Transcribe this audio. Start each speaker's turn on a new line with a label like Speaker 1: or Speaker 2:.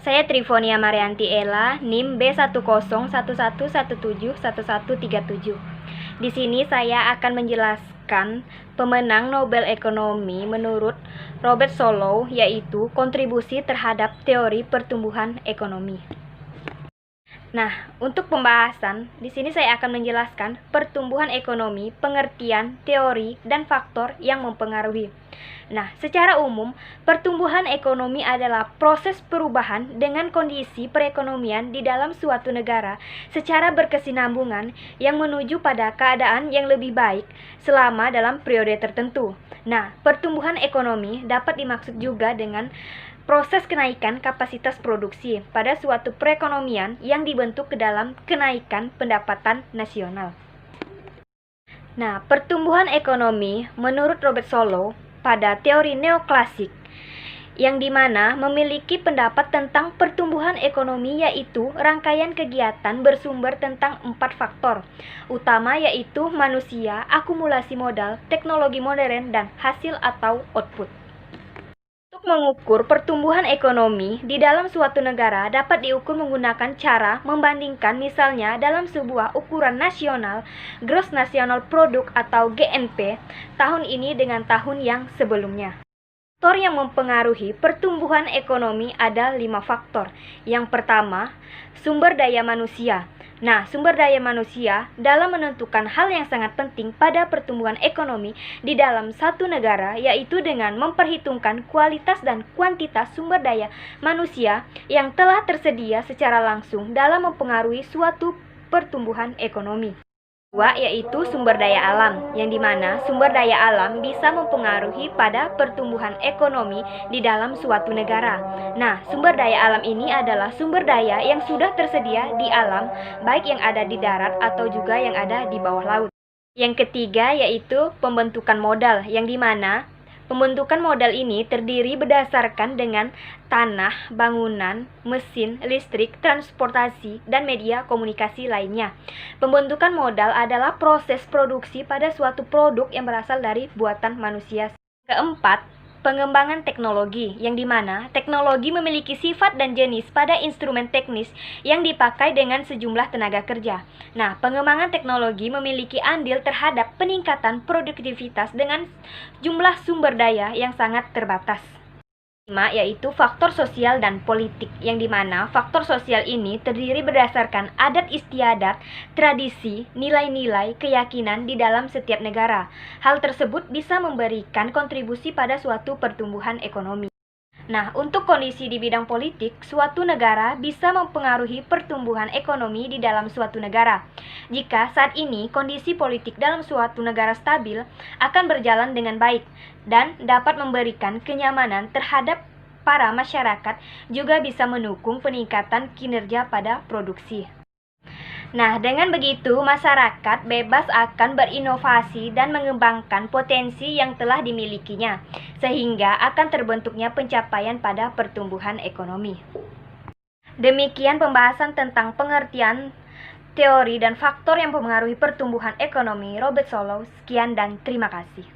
Speaker 1: Saya Trifonia Marianti Ella, NIM B1011171137. Di sini saya akan menjelaskan pemenang Nobel Ekonomi menurut Robert Solow, yaitu kontribusi terhadap teori pertumbuhan ekonomi. Nah, untuk pembahasan, di sini saya akan menjelaskan pertumbuhan ekonomi, pengertian, teori, dan faktor yang mempengaruhi. Nah, secara umum, pertumbuhan ekonomi adalah proses perubahan dengan kondisi perekonomian di dalam suatu negara secara berkesinambungan yang menuju pada keadaan yang lebih baik selama dalam periode tertentu. Nah, pertumbuhan ekonomi dapat dimaksud juga dengan proses kenaikan kapasitas produksi pada suatu perekonomian yang dibentuk ke dalam kenaikan pendapatan nasional. Nah, pertumbuhan ekonomi menurut Robert Solow pada teori neoklasik yang dimana memiliki pendapat tentang pertumbuhan ekonomi, yaitu rangkaian kegiatan bersumber tentang 4 faktor utama, yaitu manusia, akumulasi modal, teknologi modern, dan hasil atau output. Untuk mengukur pertumbuhan ekonomi di dalam suatu negara dapat diukur menggunakan cara membandingkan, misalnya dalam sebuah ukuran nasional, Gross National Product atau GNP, tahun ini dengan tahun yang sebelumnya. Faktor yang mempengaruhi pertumbuhan ekonomi ada 5 faktor. Yang pertama, sumber daya manusia. Nah, sumber daya manusia dalam menentukan hal yang sangat penting pada pertumbuhan ekonomi di dalam satu negara, yaitu dengan memperhitungkan kualitas dan kuantitas sumber daya manusia yang telah tersedia secara langsung dalam mempengaruhi suatu pertumbuhan ekonomi. Kedua, yaitu sumber daya alam, yang dimana sumber daya alam bisa mempengaruhi pada pertumbuhan ekonomi di dalam suatu negara. Nah, sumber daya alam ini adalah sumber daya yang sudah tersedia di alam, baik yang ada di darat atau juga yang ada di bawah laut. Yang ketiga, yaitu pembentukan modal, yang dimana pembentukan modal ini terdiri berdasarkan dengan tanah, bangunan, mesin, listrik, transportasi, dan media komunikasi lainnya. Pembentukan modal adalah proses produksi pada suatu produk yang berasal dari buatan manusia. Keempat, pengembangan teknologi, yang dimana teknologi memiliki sifat dan jenis pada instrumen teknis yang dipakai dengan sejumlah tenaga kerja. Nah, pengembangan teknologi memiliki andil terhadap peningkatan produktivitas dengan jumlah sumber daya yang sangat terbatas. 5, yaitu faktor sosial dan politik, yang dimana faktor sosial ini terdiri berdasarkan adat istiadat, tradisi, nilai-nilai, keyakinan di dalam setiap negara. Hal tersebut bisa memberikan kontribusi pada suatu pertumbuhan ekonomi. Nah, untuk kondisi di bidang politik, suatu negara bisa mempengaruhi pertumbuhan ekonomi di dalam suatu negara. Jika saat ini kondisi politik dalam suatu negara stabil, akan berjalan dengan baik dan dapat memberikan kenyamanan terhadap para masyarakat, juga bisa mendukung peningkatan kinerja pada produksi. Nah, dengan begitu, masyarakat bebas akan berinovasi dan mengembangkan potensi yang telah dimilikinya, sehingga akan terbentuknya pencapaian pada pertumbuhan ekonomi. Demikian pembahasan tentang pengertian, teori, dan faktor yang mempengaruhi pertumbuhan ekonomi Robert Solow. Sekian dan terima kasih.